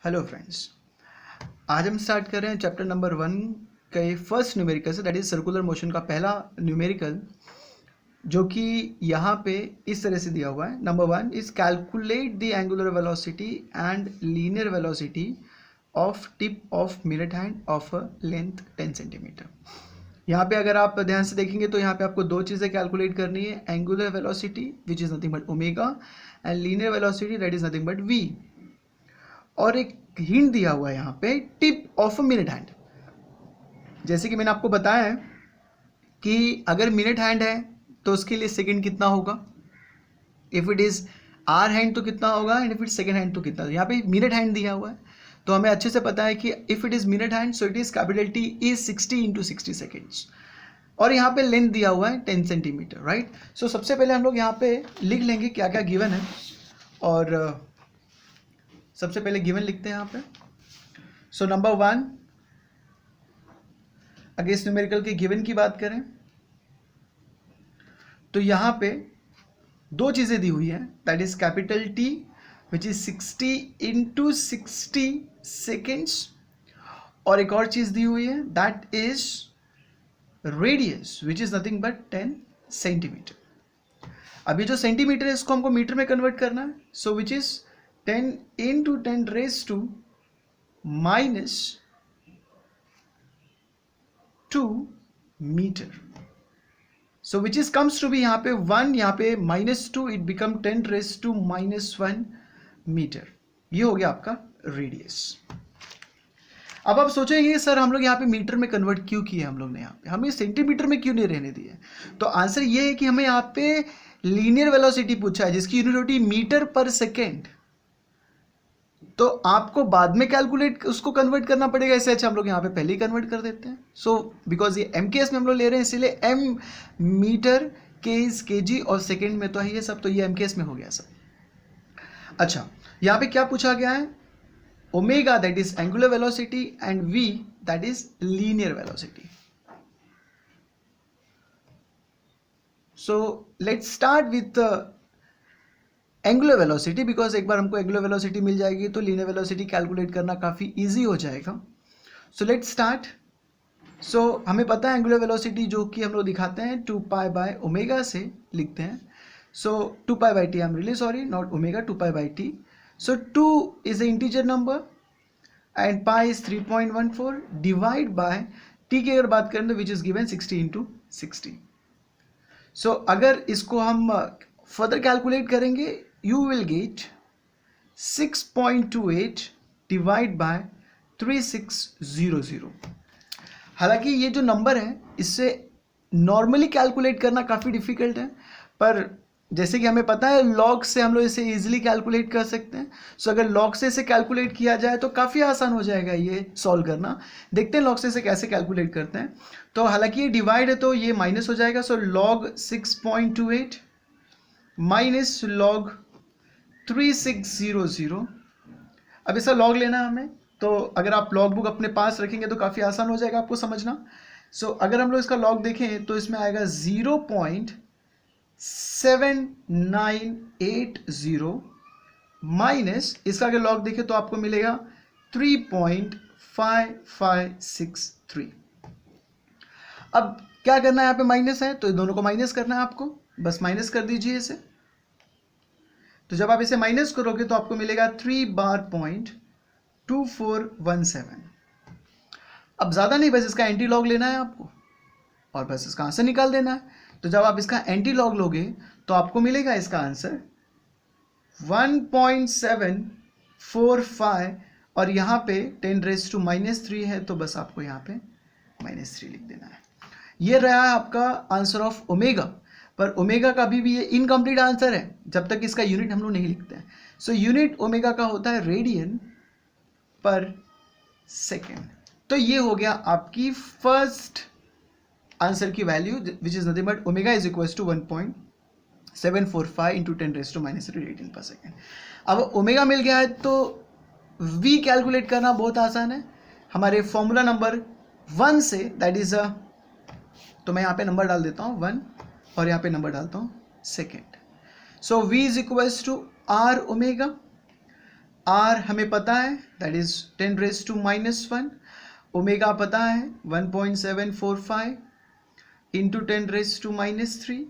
Hello friends, आज हम start कर रहे हैं चैप्टर नंबर 1 के फर्स्ट न्यूमेरिकल से, दैट इज सर्कुलर मोशन का पहला न्यूमेरिकल, जो कि यहाँ पे इस तरह से दिया हुआ है। Number 1 is calculate the angular velocity and linear velocity of tip of mirror hand of a length 10 centimetre. यहाँ पे अगर आप ध्यान से देखेंगे तो यहाँ पे आपको दो चीज़ें कैलकुलेट करनी है, angular velocity which is nothing but omega and linear velocity that is nothing but v. और एक हिंट दिया हुआ है यहाँ पे, tip of a minute hand. जैसे कि मैंने आपको बताया है कि अगर मिनट हैंड है तो उसके लिए सेकंड कितना होगा, if it is hour hand तो कितना होगा, and if it second hand तो कितना। यहाँ पे मिनट हैंड दिया हुआ है तो हमें अच्छे से पता है कि if it is minute hand so it is capital T is 60 into 60 seconds, और यहाँ पे लेंथ दिया हुआ है 10 सेंटीमीटर, राइट। सो सबसे पहले हम लोग यहाँ पे लिख लेंगे क्या क्या गिवन है, और सबसे पहले गिवन लिखते हैं यहाँ पे। सो नंबर 1, अगर इस न्यूमेरिकल के गिवन की बात करें तो यहाँ पे दो चीज़ें दी हुई हैं, that is capital T which is 60 into 60 seconds, और एक और चीज़ दी हुई है that is radius which is nothing but 10 centimetre. अभी जो सेंटीमीटर है इसको हमको मीटर में कन्वर्ट करना है, so which is 10 into 10 raise to minus 2 metre. So which is comes to be यहाँ पे 1, यहाँ पे -2, it become 10 raise to -1 metre. ये हो गया आपका रेडियस। अब आप सोचेंगे सर हम लोग यहाँ पे मीटर में कन्वर्ट क्यों किए, हम लोग ने यहाँ पे हमें सेंटीमीटर में क्यों नहीं रहने दिए। तो आंसर ये है कि हमें यहाँ पे लीनियर वेलोसिटी पूछा है जिसकी यूनिट होती है मीटर पर सेकेंड, तो आपको बाद में कैलकुलेट उसको कन्वर्ट करना पड़ेगा। इससे अच्छा हम लोग यहाँ पे पहले ही कन्वर्ट कर देते हैं। सो बिकॉज ये एम केस में हम लोग ले रहे हैं इसीलिए एम मीटर केज केजी और सेकेंड में तो है ये सब, तो ये एम केस में हो गया सब। अच्छा, यहाँ पे क्या पूछा गया है, omega that is angular velocity and v that is linear velocity. So let's start with angular velocity, because एक बार हमको एंगुलर वेलोसिटी मिल जाएगी तो लीनियर वेलोसिटी कैलकुलेट करना काफ़ी इजी हो जाएगा। सो लेट्स स्टार्ट। सो हमें पता है एंगुलर वेलोसिटी जो कि हम लोग दिखाते हैं 2 पाई बाय ओमेगा से लिखते हैं। सो 2 pi by T, I am really sorry, not omega, 2 pi by T. So 2 is a integer number and pi is 3.14 divide by T की अगर बात करें तो विच इज गिवन 60 इंटू 60। सो अगर इसको हम फर्दर कैलकुलेट करेंगे you will get 6.28 divide by 3600। हालांकि ये जो नंबर है इससे नॉर्मली कैलकुलेट करना काफ़ी डिफिकल्ट है, पर जैसे कि हमें पता है लॉग से हम लोग इसे इजीली कैलकुलेट कर सकते हैं। सो अगर लॉग से इसे कैलकुलेट किया जाए तो काफ़ी आसान हो जाएगा ये सॉल्व करना। देखते हैं लॉग से इसे कैसे कैलकुलेट करते हैं। तो हालांकि ये डिवाइड है तो ये माइनस हो जाएगा। So log 6.28 minus log 3600। अब इसका लॉग लेना है हमें, तो अगर आप लॉग बुक अपने पास रखेंगे तो काफ़ी आसान हो जाएगा आपको समझना। सो अगर हम लोग इसका लॉग देखें तो इसमें आएगा 0.7980 माइनस इसका अगर लॉग देखें तो आपको मिलेगा 3.5563। अब क्या करना है, यहाँ पे माइनस है तो दोनों को माइनस करना है आपको, बस माइनस कर दीजिए इसे। तो जब आप इसे माइनस करोगे तो आपको मिलेगा 3.2417। अब ज़्यादा नहीं, बस इसका एंटी लॉग लेना है आपको और बस इसका आंसर निकाल देना है। तो जब आप इसका एंटी लॉग लोगे तो आपको मिलेगा इसका आंसर 1.745, और यहाँ पे 10 रेज टू -3 है तो बस आपको यहाँ पे -3 लिख देना है। ये रहा आपका आंसर ऑफ ओमेगा, पर ओमेगा का भी ये इनकम्प्लीट आंसर है जब तक इसका यूनिट हम लोग नहीं लिखते हैं। सो यूनिट ओमेगा का होता है रेडियन पर सेकेंड। तो ये हो गया आपकी फर्स्ट आंसर की value which is nothing but omega is equal to 1.745 into 10 raise to -3 radian पर सेकेंड। अब ओमेगा मिल गया है तो वी कैलकुलेट करना बहुत आसान है हमारे फॉर्मूला नंबर 1 से, दैट इज तो मैं यहाँ पे नंबर डाल देता हूँ 1 और यहाँ पे नंबर डालता हूँ second. So v is equals to r omega. R हमें पता है दैट इज 10⁻⁻1, ओमेगा पता है 1.745 इंटू 10⁻⁻3,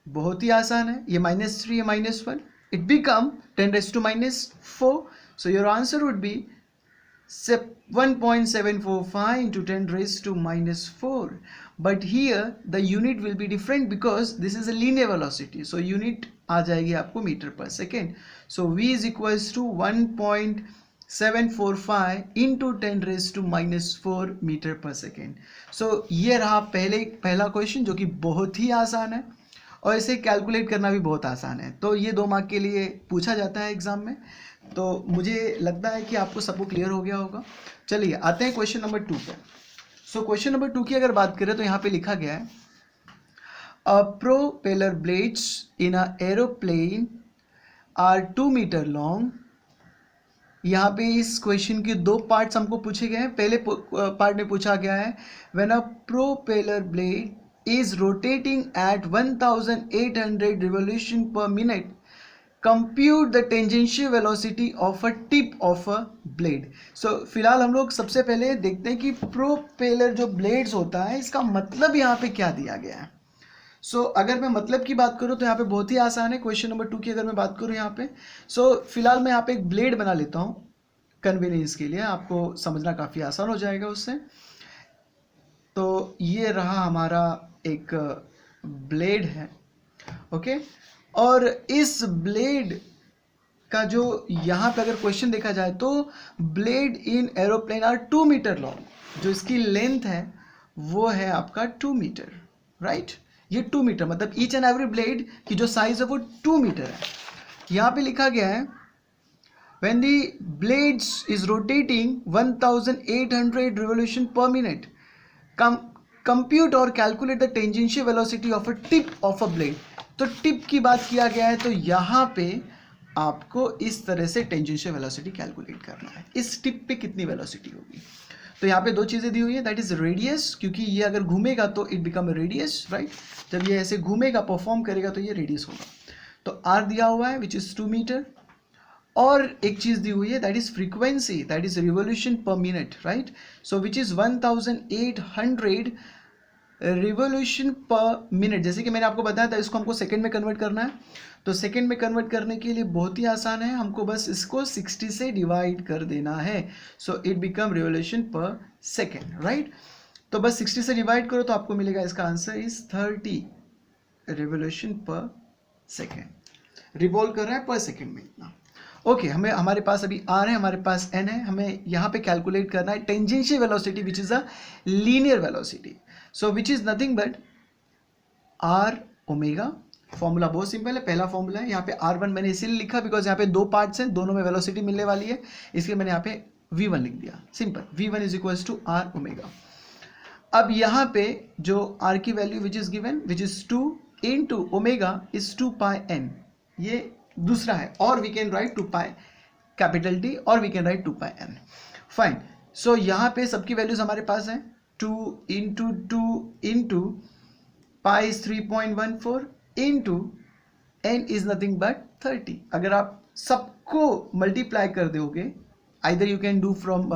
बहुत ही आसान है, ये -3 ये -1, it become 10⁻⁻4, so your answer would be 1.745 into 10⁻⁻4, but here the unit will be different because this is a linear velocity, so unit आ जाएगी आपको मीटर पर second, so v is equals to 1.745 into 10⁻⁻4 metre पर second. so ये रहा पहला question जो कि बहुत ही आसान है और इसे कैलकुलेट करना भी बहुत आसान है. तो ये 2 मार्क के लिए पूछा जाता है एग्जाम में, तो मुझे लगता है कि आपको सबको क्लियर हो गया होगा. चलिए आते हैं क्वेश्चन नंबर 2 पे. सो क्वेश्चन नंबर 2 की अगर बात करें तो यहाँ पे लिखा गया है propeller blades in a aeroplane are 2 metre long. यहाँ पे इस क्वेश्चन के 2 पार्ट्स हमको पूछे गए हैं. पहले पार्ट में पूछा गया है when a propeller blade is rotating at 1800 revolution per minute, compute the tangential velocity of a tip of a blade. so फिलहाल हम लोग सबसे पहले देखते हैं कि प्रोपेलर जो ब्लेड्स होता है इसका मतलब यहाँ पे क्या दिया गया है. अगर मैं मतलब की बात करूँ तो यहाँ पे बहुत ही आसान है. क्वेश्चन नंबर 2 की अगर मैं बात करूँ यहाँ पे, फिलहाल मैं यहाँ पे एक ब्लेड बना लेता हूँ कन्वीनियंस के लिए, आपको समझना काफ़ी आसान हो जाएगा उससे. तो ये रहा हमारा एक ब्लेड है, ओके. और इस ब्लेड का जो यहाँ पे अगर क्वेश्चन देखा जाए तो blade in aeroplane are 2 metre long, जो इसकी लेंथ है वो है आपका 2 मीटर, राइट. ये 2 मीटर मतलब ईच एंड एवरी ब्लेड की जो साइज है वो 2 मीटर है. यहाँ पे लिखा गया है when the blades is rotating 1800 revolution per minute, compute और calculate the tangential velocity of a tip of a blade. तो टिप की बात किया गया है तो यहाँ पे आपको इस तरह से टेंजेंशियल वेलोसिटी कैलकुलेट करना है. इस टिप पे कितनी वेलोसिटी होगी. तो यहाँ पे 2 चीज़ें दी हुई है, दैट इज रेडियस, क्योंकि ये अगर घूमेगा तो इट बिकम रेडियस, राइट. जब ये ऐसे घूमेगा परफॉर्म करेगा तो ये रेडियस होगा. तो आर दिया हुआ है विच इज़ 2 मीटर, और एक चीज़ दी हुई है that is frequency, that is revolution per minute, right. So which is 1800 revolution per minute. जैसे कि मैंने आपको बताया था इसको हमको सेकंड में कन्वर्ट करना है. तो सेकंड में कन्वर्ट करने के लिए बहुत ही आसान है, हमको बस इसको 60 से डिवाइड कर देना है. So it become revolution per second, right. तो बस 60 से डिवाइड करो तो आपको मिलेगा, इसका answer is 30 revolution per second. Revolve कर रहा है पर सेकेंड में इतना. ओके, हमें हमारे पास अभी आर है, हमारे पास एन है, हमें यहाँ पे कैलकुलेट करना है tangential velocity which is a linear velocity. So which is nothing but r omega. Formula बहुत सिंपल है, पहला फॉर्मूला है. यहाँ पे R1 मैंने इसीलिए लिखा बिकॉज यहाँ पे 2 पार्ट्स हैं, दोनों में वेलोसिटी मिलने वाली है, इसलिए मैंने यहाँ पे V1 लिख दिया. सिंपल, V1 is equals to r omega. अब यहाँ पे जो R की value which is given which is 2 into omega is 2 pi n, ये दूसरा है, और we can write 2 pi capital T और we can write 2 pi n. Fine. So यहाँ पे सबकी वैल्यूज हमारे पास हैं. 2 into pi is 3.14 into n is nothing but 30. अगर आप सबको मल्टीप्लाई कर दोगे, either you can do from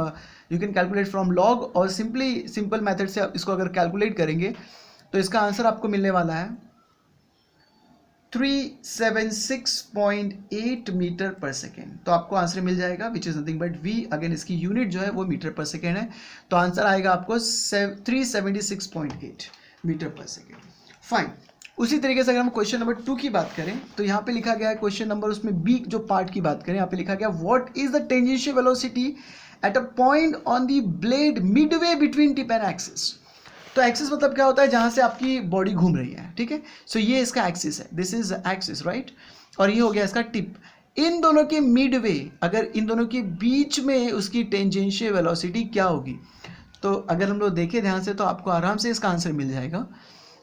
you can calculate from log, और सिंपल मेथड से आप इसको अगर कैलकुलेट करेंगे तो इसका आंसर आपको मिलने वाला है 376.8 मीटर पर सेकेंड. तो आपको आंसर मिल जाएगा विच is nothing but v. Again इसकी यूनिट जो है वो मीटर पर सेकेंड है, तो आंसर आएगा आपको 376.8 मीटर पर सेकेंड. फाइन. उसी तरीके से अगर हम क्वेश्चन नंबर 2 की बात करें तो यहाँ पे लिखा गया है क्वेश्चन नंबर, उसमें बी जो पार्ट की बात करें, यहाँ पे लिखा गया what is the tangential velocity at a point on the blade Midway between tip and axis. तो एक्सिस मतलब क्या होता है, जहाँ से आपकी बॉडी घूम रही है, ठीक है. सो ये इसका एक्सिस है, दिस इज एक्सिस, राइट. और ये हो गया इसका टिप. इन दोनों के मिडवे, अगर इन दोनों के बीच में उसकी टेंजेंशियल वेलोसिटी क्या होगी. तो अगर हम लोग देखें ध्यान से तो आपको आराम से इसका आंसर मिल जाएगा,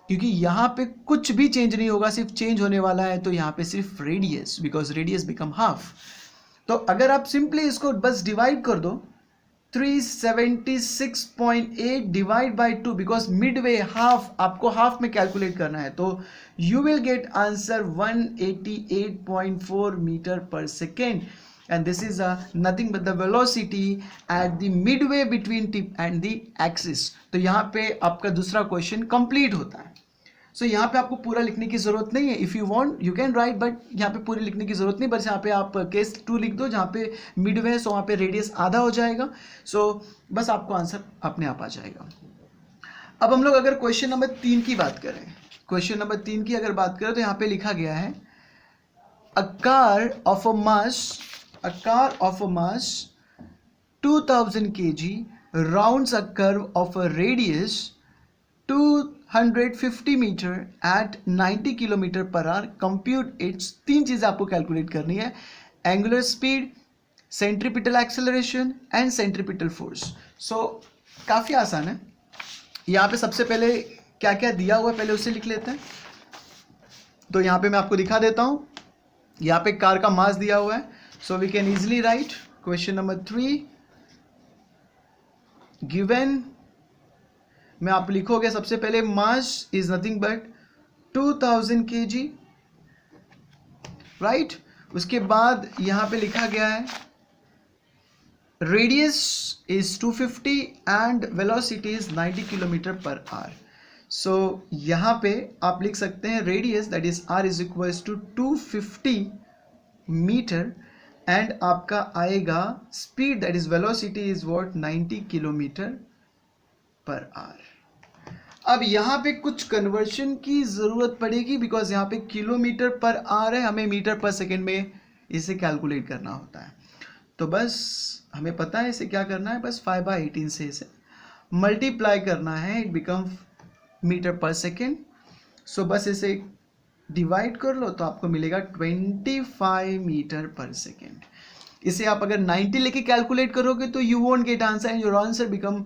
क्योंकि यहाँ पे कुछ भी चेंज नहीं होगा, सिर्फ चेंज होने वाला है तो यहाँ पे सिर्फ radius, because radius become half. तो अगर आप सिंपली इसको बस डिवाइड कर दो 376.8 divide by 2, because midway half, आपको हाफ में कैलकुलेट करना है, तो you will get answer 188.4 metre पर second. and this is nothing but the velocity at the midway between tip and the axis. तो यहाँ पे आपका दूसरा क्वेश्चन कंप्लीट होता है. सो यहाँ पे आपको पूरा लिखने की जरूरत नहीं है. If you want you can write, but यहाँ पे पूरी लिखने की जरूरत नहीं. बस यहाँ पे आप केस 2 लिख दो, जहाँ पे मिडवे है, सो वहाँ पे रेडियस आधा हो जाएगा. सो बस आपको आंसर अपने आप आ जाएगा. अब हम लोग अगर क्वेश्चन नंबर 3 की बात करें, क्वेश्चन नंबर 3 की अगर बात करें तो यहाँ पे लिखा गया है a car of a mass 2000 kg rounds a curve of a radius 250 metre at 90 kilometre per hour. Compute its. 3 चीज़ें आपको कैलकुलेट करनी है: angular speed, centripetal acceleration and centripetal force. So काफ़ी आसान है. यहाँ पे सबसे पहले क्या क्या दिया हुआ है पहले उसे लिख लेते हैं. तो यहाँ पे मैं आपको दिखा देता हूँ. यहाँ पे कार का मास दिया हुआ है. So we can easily write question number 3 given में आप लिखोगे सबसे पहले mass is nothing but 2000 kg, right. उसके बाद यहां पे लिखा गया है radius is 250 and velocity is 90 kilometre per hour. So यहां पे आप लिख सकते हैं radius that is r is equals to 250 metre and आपका आएगा speed that is velocity is what 90 kilometre per our. अब यहाँ पे कुछ कन्वर्शन की ज़रूरत पड़ेगी बिकॉज यहाँ पे किलोमीटर पर आवर है, हमें मीटर पर सेकेंड में इसे कैलकुलेट करना होता है. तो बस हमें पता है इसे क्या करना है, बस 5/18 से इसे मल्टीप्लाई करना है, इट बिकम मीटर पर सेकेंड. सो बस इसे डिवाइड कर लो तो आपको मिलेगा 25 मीटर पर सेकेंड. इसे आप अगर 90 लेके कैलकुलेट करोगे तो you won't get answer and your answer become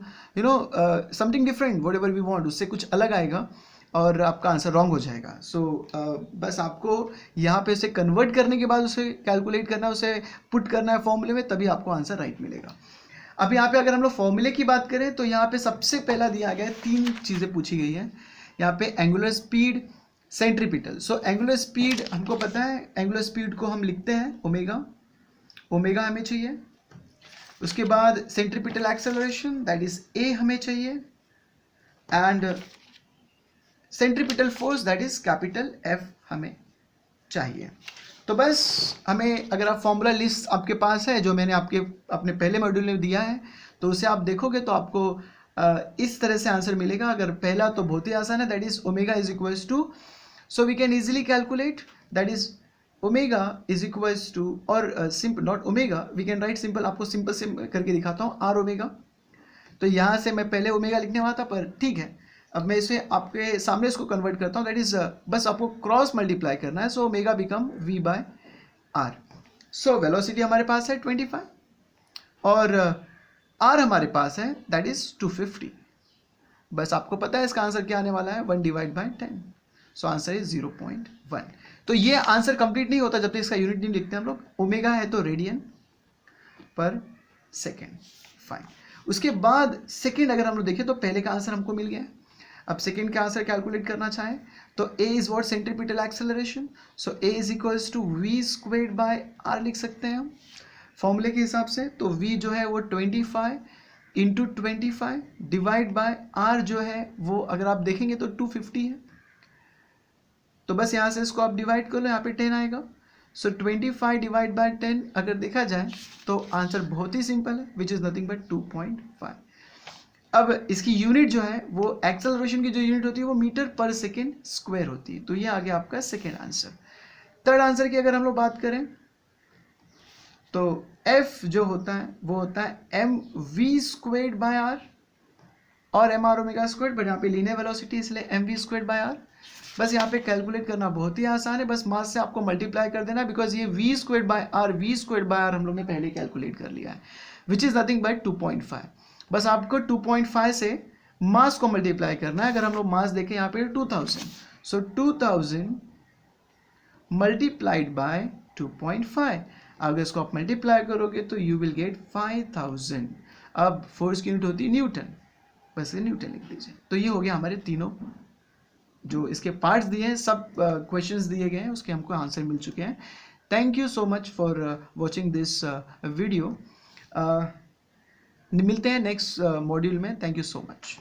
something different, whatever we want, उससे कुछ अलग आएगा और आपका आंसर रॉन्ग हो जाएगा. सो बस आपको यहाँ पे उसे कन्वर्ट करने के बाद उसे कैलकुलेट करना है, उसे पुट करना है फॉर्मूले में, तभी आपको आंसर राइट मिलेगा. अब यहाँ पे अगर हम लोग फॉर्मूले की बात करें तो यहाँ पे सबसे पहला दिया गया है 3 चीज़ें पूछी गई है. यहाँ पे angular speed, centripetal. So angular speed हमको पता है, एंगुलर स्पीड को हम लिखते हैं ओमेगा हमें चाहिए. उसके बाद centripetal acceleration that is a हमें चाहिए and centripetal force that is capital F हमें चाहिए. तो बस हमें, अगर आप फॉर्मूला लिस्ट आपके पास है जो मैंने अपने पहले मॉड्यूल में दिया है, तो उसे आप देखोगे तो आपको इस तरह से आंसर मिलेगा. अगर पहला तो बहुत ही आसान है, that is omega is equals to, so we can easily calculate that is omega is equals to, और simple not omega, we can write simple. आपको सिंपल से करके दिखाता हूँ, आर ओमेगा. तो यहाँ से मैं पहले ओमेगा लिखने वाला था, पर ठीक है, अब मैं इसे आपके सामने इसको कन्वर्ट करता हूँ. दैट इज बस आपको क्रॉस मल्टीप्लाई करना है. So omega become v by r. So velocity हमारे पास है 25 और r हमारे पास है दैट इज 250. बस आपको पता है इसका आंसर क्या आने वाला है, 1/10. So answer is 0.1. तो ये आंसर कंप्लीट नहीं होता जब तक इसका यूनिट नहीं लिखते हम लोग. ओमेगा है तो रेडियन पर सेकेंड. फाइन. उसके बाद सेकेंड अगर हम लोग देखें तो पहले का आंसर हमको मिल गया. अब सेकेंड का आंसर कैलकुलेट करना चाहें तो a is what centripetal acceleration. So a is equals to v squared by r लिख सकते हैं हम फॉर्मूले के हिसाब से. तो v जो है वो 25 इंटू 25 डिवाइड बाय r जो है वो अगर आप देखेंगे तो 250 है. तो बस यहाँ से इसको आप डिवाइड कर लो, यहाँ पे 10 आएगा. सो 25 डिवाइड बाय 10 अगर देखा जाए तो आंसर बहुत ही सिंपल है, विच इज़ नथिंग बट 2.5. अब इसकी यूनिट जो है वो एक्सेलरेशन की जो यूनिट होती है वो मीटर पर सेकेंड स्क्वायर होती है. तो ये आ गया आपका सेकेंड आंसर. थर्ड आंसर की अगर हम लोग बात करें तो F जो होता है वो होता है mv स्क्वायर्ड बाय r और mr ओमेगा स्क्वायर्ड, बट यहाँ पे लीनियर वेलोसिटी इसलिए mv स्क्वायर्ड बाय r. बस यहाँ पे कैलकुलेट करना बहुत ही आसान है, बस मास से आपको मल्टीप्लाई कर देना, बिकॉज ये v स्क्वायर्ड बाय r हम लोग ने पहले कैलकुलेट कर लिया है, विच इज़ नथिंग बट 2.5. बस आपको 2.5 से मास को मल्टीप्लाई करना है. अगर हम लोग मास देखें यहाँ पे 2000, सो 2000 मल्टीप्लाइड बाय 2.5. अगर इसको आप मल्टीप्लाई करोगे तो यू विल गेट 5000. अब फोर्स की यूनिट होती है न्यूटन, बस ये न्यूटन लिख दीजिए. तो ये हो गया हमारे तीनों जो इसके पार्ट्स दिए हैं, सब क्वेश्चंस दिए गए हैं, उसके हमको आंसर मिल चुके हैं. Thank you so much for watching this video. मिलते हैं नेक्स्ट मॉड्यूल में। Thank you so much.